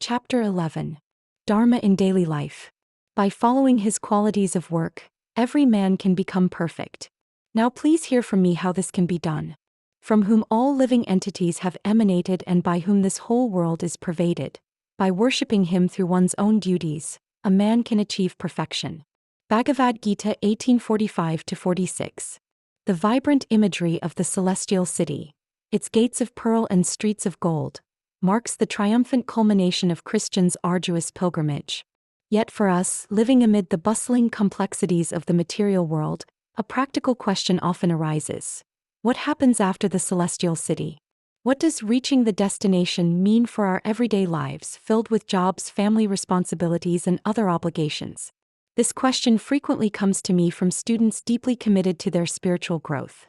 Chapter 11. Dharma in Daily Life. By following his qualities of work, every man can become perfect. Now please hear from me how this can be done. From whom all living entities have emanated and by whom this whole world is pervaded. By worshipping him through one's own duties, a man can achieve perfection. Bhagavad-gita 18:45-46. The vibrant imagery of the celestial city, its gates of pearl and streets of gold, marks the triumphant culmination of Christians' arduous pilgrimage. Yet for us, living amid the bustling complexities of the material world, a practical question often arises. What happens after the celestial city? What does reaching the destination mean for our everyday lives, filled with jobs, family responsibilities, and other obligations? This question frequently comes to me from students deeply committed to their spiritual growth.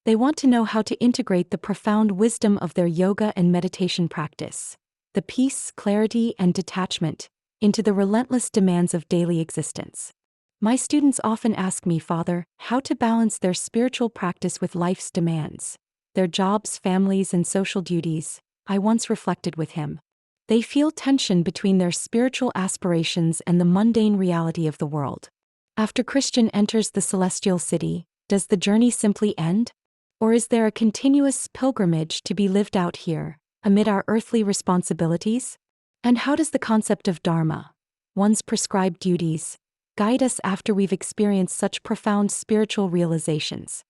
They want to know how to integrate the profound wisdom of their yoga and meditation practice, the peace, clarity, and detachment, into the relentless demands of daily existence. My students often ask me, Father, how to balance their spiritual practice with life's demands, their jobs, families, and social duties. I once reflected with him. They feel tension between their spiritual aspirations and the mundane reality of the world. After Christian enters the celestial city, does the journey simply end? Or is there a continuous pilgrimage to be lived out here, amid our earthly responsibilities? And how does the concept of Dharma, one's prescribed duties, guide us after we've experienced such profound spiritual realizations?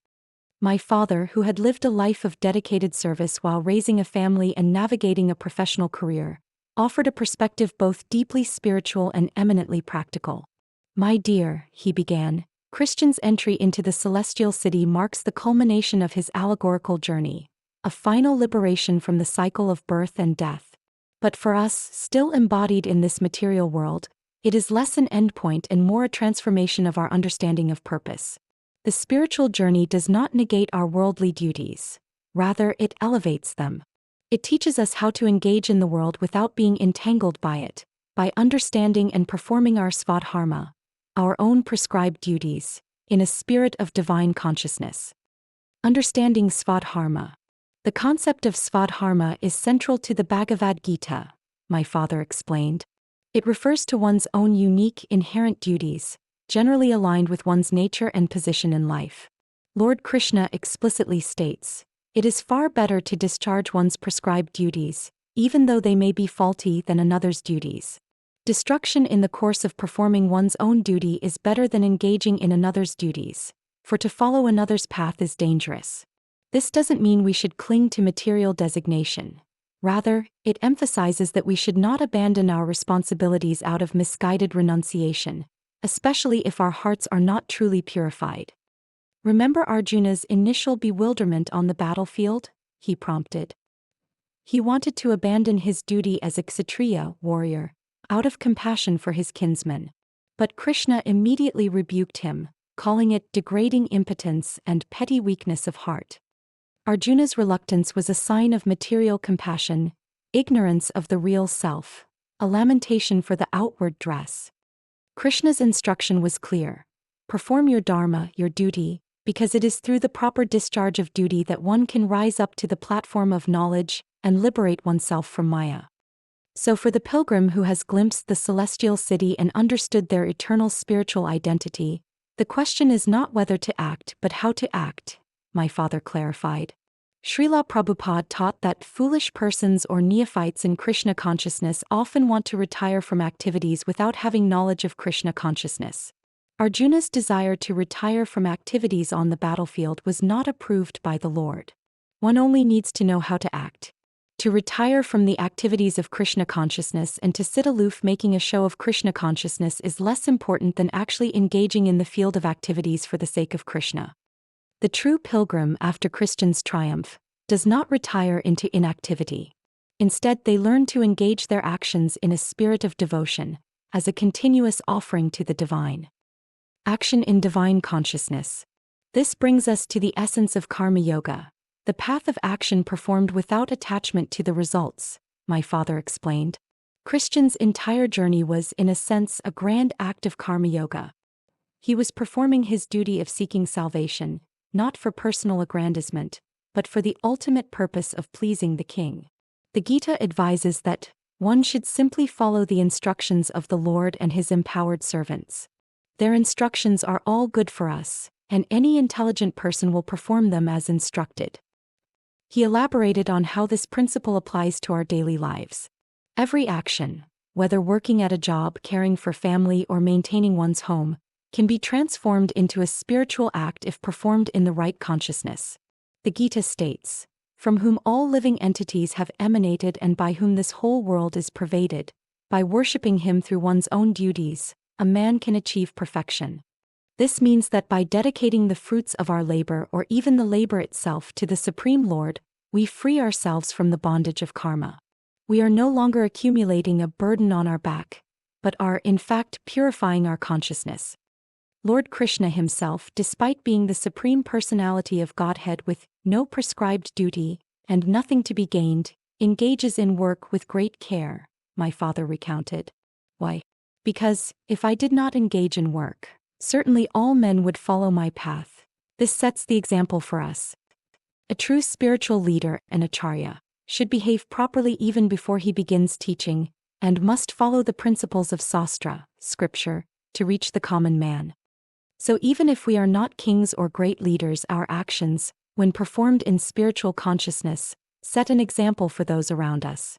My father, who had lived a life of dedicated service while raising a family and navigating a professional career, offered a perspective both deeply spiritual and eminently practical. My dear, he began, Christian's entry into the celestial city marks the culmination of his allegorical journey, a final liberation from the cycle of birth and death. But for us, still embodied in this material world, it is less an endpoint and more a transformation of our understanding of purpose. The spiritual journey does not negate our worldly duties. Rather, it elevates them. It teaches us how to engage in the world without being entangled by it, by understanding and performing our svadharma, our own prescribed duties, in a spirit of divine consciousness. Understanding svadharma. The concept of svadharma is central to the Bhagavad-gita, my father explained. It refers to one's own unique, inherent duties, generally aligned with one's nature and position in life. Lord Krishna explicitly states, it is far better to discharge one's prescribed duties, even though they may be faulty, than another's duties. Destruction in the course of performing one's own duty is better than engaging in another's duties, for to follow another's path is dangerous. This doesn't mean we should cling to material designation. Rather, it emphasizes that we should not abandon our responsibilities out of misguided renunciation, especially if our hearts are not truly purified. Remember Arjuna's initial bewilderment on the battlefield? He prompted. He wanted to abandon his duty as a Kshatriya warrior, out of compassion for his kinsmen. But Krishna immediately rebuked him, calling it degrading impotence and petty weakness of heart. Arjuna's reluctance was a sign of material compassion, ignorance of the real self, a lamentation for the outward dress. Krishna's instruction was clear. Perform your dharma, your duty, because it is through the proper discharge of duty that one can rise up to the platform of knowledge and liberate oneself from Maya. So for the pilgrim who has glimpsed the celestial city and understood their eternal spiritual identity, the question is not whether to act but how to act, my father clarified. Srila Prabhupada taught that foolish persons or neophytes in Krishna consciousness often want to retire from activities without having knowledge of Krishna consciousness. Arjuna's desire to retire from activities on the battlefield was not approved by the Lord. One only needs to know how to act. To retire from the activities of Krishna consciousness and to sit aloof making a show of Krishna consciousness is less important than actually engaging in the field of activities for the sake of Krishna. The true pilgrim, after Christian's triumph, does not retire into inactivity. Instead, they learn to engage their actions in a spirit of devotion, as a continuous offering to the divine. Action in divine consciousness. This brings us to the essence of karma yoga, the path of action performed without attachment to the results, my father explained. Christian's entire journey was, in a sense, a grand act of karma yoga. He was performing his duty of seeking salvation, not for personal aggrandizement, but for the ultimate purpose of pleasing the king. The Gita advises that, one should simply follow the instructions of the Lord and his empowered servants. Their instructions are all good for us, and any intelligent person will perform them as instructed. He elaborated on how this principle applies to our daily lives. Every action, whether working at a job, caring for family, or maintaining one's home, can be transformed into a spiritual act if performed in the right consciousness. The Gita states, "From whom all living entities have emanated and by whom this whole world is pervaded, by worshipping him through one's own duties, a man can achieve perfection." This means that by dedicating the fruits of our labor or even the labor itself to the Supreme Lord, we free ourselves from the bondage of karma. We are no longer accumulating a burden on our back, but are, in fact, purifying our consciousness. Lord Krishna himself, despite being the Supreme Personality of Godhead with no prescribed duty and nothing to be gained, engages in work with great care, my father recounted. Why? Because, if I did not engage in work, certainly all men would follow my path. This sets the example for us. A true spiritual leader, an acharya, should behave properly even before he begins teaching, and must follow the principles of sastra, scripture, to reach the common man. So even if we are not kings or great leaders, our actions, when performed in spiritual consciousness, set an example for those around us.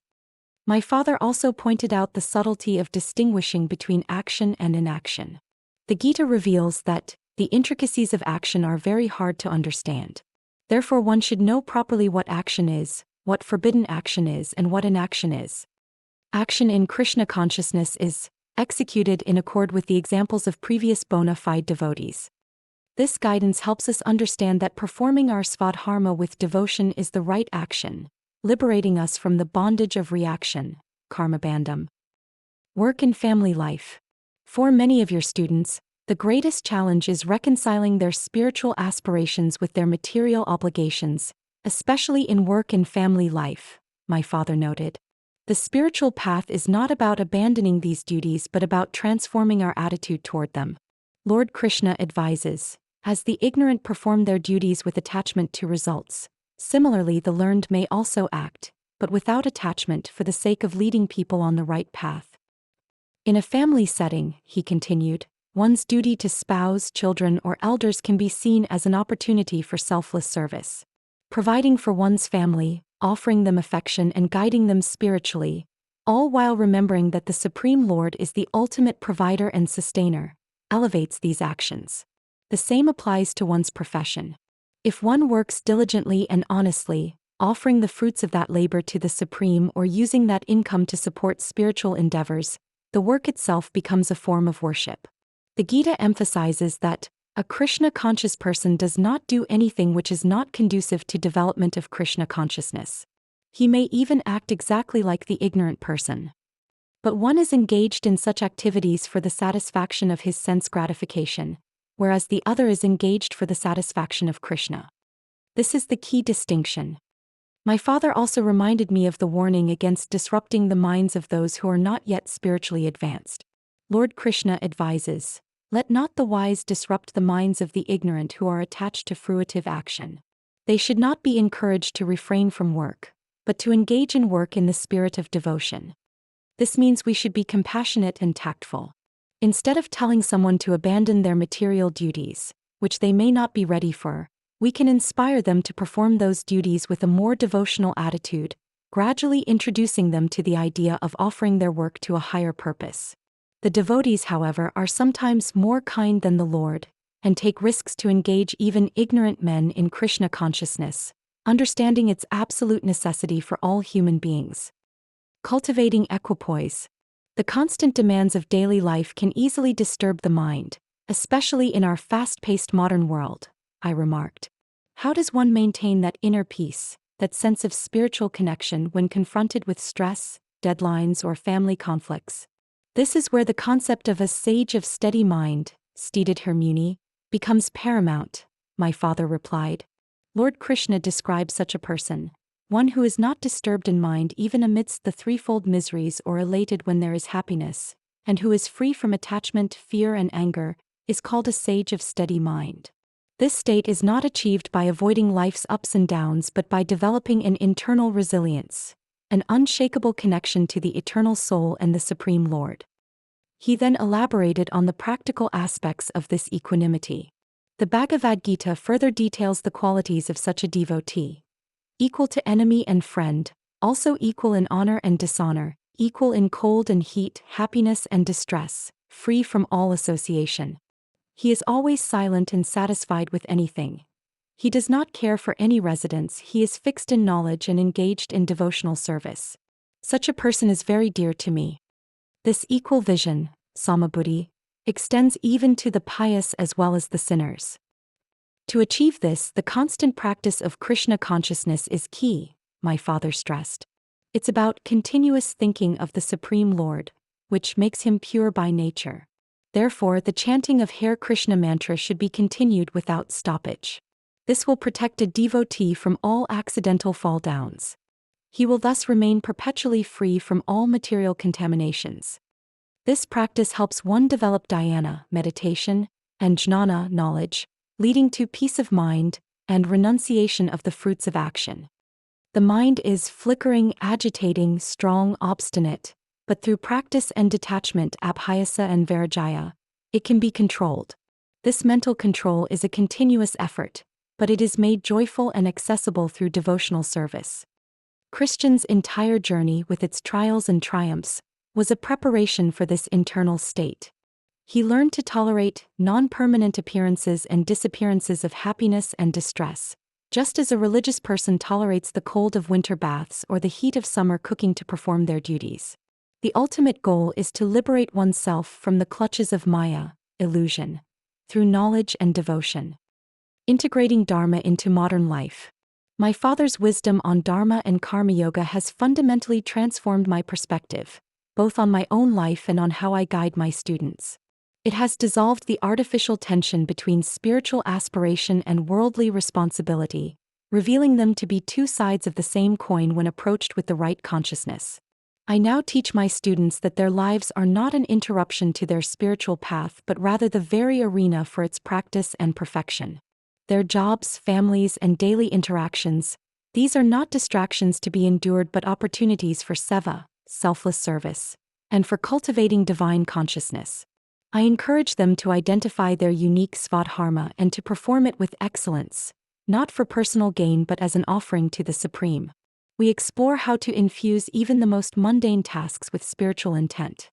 My father also pointed out the subtlety of distinguishing between action and inaction. The Gita reveals that the intricacies of action are very hard to understand. Therefore, one should know properly what action is, what forbidden action is, and what inaction is. Action in Krishna consciousness is executed in accord with the examples of previous bona fide devotees. This guidance helps us understand that performing our svadharma with devotion is the right action, liberating us from the bondage of reaction, karma bandham. Work and family life. For many of your students, the greatest challenge is reconciling their spiritual aspirations with their material obligations, especially in work and family life, my father noted. The spiritual path is not about abandoning these duties but about transforming our attitude toward them. Lord Krishna advises, as the ignorant perform their duties with attachment to results, similarly the learned may also act, but without attachment, for the sake of leading people on the right path. In a family setting, he continued, one's duty to spouse, children, or elders can be seen as an opportunity for selfless service. Providing for one's family, offering them affection and guiding them spiritually, all while remembering that the Supreme Lord is the ultimate provider and sustainer, elevates these actions. The same applies to one's profession. If one works diligently and honestly, offering the fruits of that labor to the Supreme or using that income to support spiritual endeavors, the work itself becomes a form of worship. The Gita emphasizes that a Krishna-conscious person does not do anything which is not conducive to development of Krishna consciousness. He may even act exactly like the ignorant person. But one is engaged in such activities for the satisfaction of his sense gratification, whereas the other is engaged for the satisfaction of Krishna. This is the key distinction. My father also reminded me of the warning against disrupting the minds of those who are not yet spiritually advanced. Lord Krishna advises, "Let not the wise disrupt the minds of the ignorant who are attached to fruitive action." They should not be encouraged to refrain from work, but to engage in work in the spirit of devotion. This means we should be compassionate and tactful. Instead of telling someone to abandon their material duties, which they may not be ready for, we can inspire them to perform those duties with a more devotional attitude, gradually introducing them to the idea of offering their work to a higher purpose. The devotees, however, are sometimes more kind than the Lord, and take risks to engage even ignorant men in Krishna consciousness, understanding its absolute necessity for all human beings. Cultivating equipoise. The constant demands of daily life can easily disturb the mind, especially in our fast-paced modern world, I remarked. How does one maintain that inner peace, that sense of spiritual connection when confronted with stress, deadlines, or family conflicts? This is where the concept of a sage of steady mind, stated Hermuni, becomes paramount, my father replied. Lord Krishna describes such a person, one who is not disturbed in mind even amidst the threefold miseries or elated when there is happiness, and who is free from attachment, fear, and anger, is called a sage of steady mind. This state is not achieved by avoiding life's ups and downs but by developing an internal resilience, an unshakable connection to the eternal soul and the Supreme Lord. He then elaborated on the practical aspects of this equanimity. The Bhagavad-gita further details the qualities of such a devotee. Equal to enemy and friend, also equal in honor and dishonor, equal in cold and heat, happiness and distress, free from all association. He is always silent and satisfied with anything. He does not care for any residence, he is fixed in knowledge and engaged in devotional service. Such a person is very dear to me. This equal vision, Samabuddhi, extends even to the pious as well as the sinners. To achieve this, the constant practice of Krishna consciousness is key, my father stressed. It's about continuous thinking of the Supreme Lord, which makes him pure by nature. Therefore, the chanting of Hare Krishna mantra should be continued without stoppage. This will protect a devotee from all accidental fall-downs. He will thus remain perpetually free from all material contaminations. This practice helps one develop dhyana, meditation, and jnana, knowledge, leading to peace of mind and renunciation of the fruits of action. The mind is flickering, agitating, strong, obstinate, but through practice and detachment, abhyasa and vairagya, it can be controlled. This mental control is a continuous effort, but it is made joyful and accessible through devotional service. Christian's entire journey with its trials and triumphs was a preparation for this internal state. He learned to tolerate non-permanent appearances and disappearances of happiness and distress, just as a religious person tolerates the cold of winter baths or the heat of summer cooking to perform their duties. The ultimate goal is to liberate oneself from the clutches of Maya, illusion, through knowledge and devotion. Integrating Dharma into modern life. My father's wisdom on Dharma and Karma Yoga has fundamentally transformed my perspective, both on my own life and on how I guide my students. It has dissolved the artificial tension between spiritual aspiration and worldly responsibility, revealing them to be two sides of the same coin when approached with the right consciousness. I now teach my students that their lives are not an interruption to their spiritual path but rather the very arena for its practice and perfection. Their jobs, families, and daily interactions, these are not distractions to be endured but opportunities for seva, selfless service, and for cultivating divine consciousness. I encourage them to identify their unique svadharma and to perform it with excellence, not for personal gain but as an offering to the Supreme. We explore how to infuse even the most mundane tasks with spiritual intent.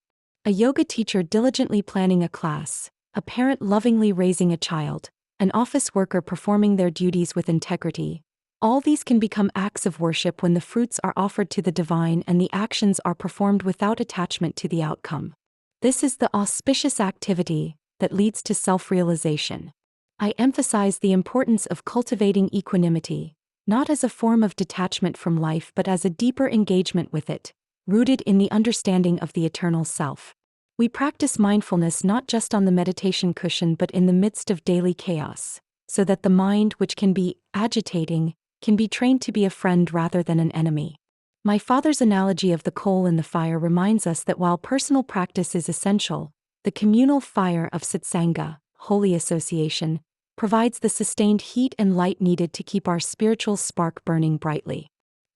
A yoga teacher diligently planning a class, a parent lovingly raising a child, an office worker performing their duties with integrity. All these can become acts of worship when the fruits are offered to the divine and the actions are performed without attachment to the outcome. This is the auspicious activity that leads to self-realization. I emphasize the importance of cultivating equanimity, not as a form of detachment from life but as a deeper engagement with it, rooted in the understanding of the eternal self. We practice mindfulness not just on the meditation cushion but in the midst of daily chaos, so that the mind, which can be agitating, can be trained to be a friend rather than an enemy. My father's analogy of the coal in the fire reminds us that while personal practice is essential, the communal fire of satsanga, holy association, provides the sustained heat and light needed to keep our spiritual spark burning brightly.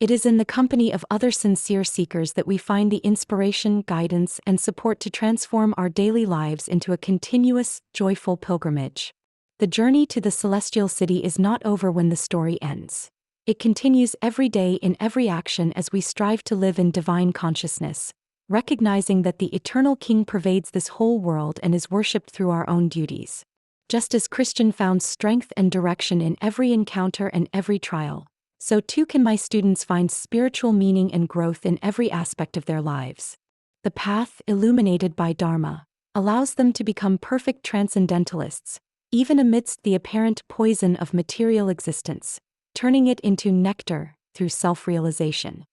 It is in the company of other sincere seekers that we find the inspiration, guidance, and support to transform our daily lives into a continuous, joyful pilgrimage. The journey to the celestial city is not over when the story ends. It continues every day in every action as we strive to live in divine consciousness, recognizing that the eternal King pervades this whole world and is worshipped through our own duties. Just as Christian found strength and direction in every encounter and every trial, so too can my students find spiritual meaning and growth in every aspect of their lives. The path, illuminated by Dharma, allows them to become perfect transcendentalists, even amidst the apparent poison of material existence, turning it into nectar through self-realization.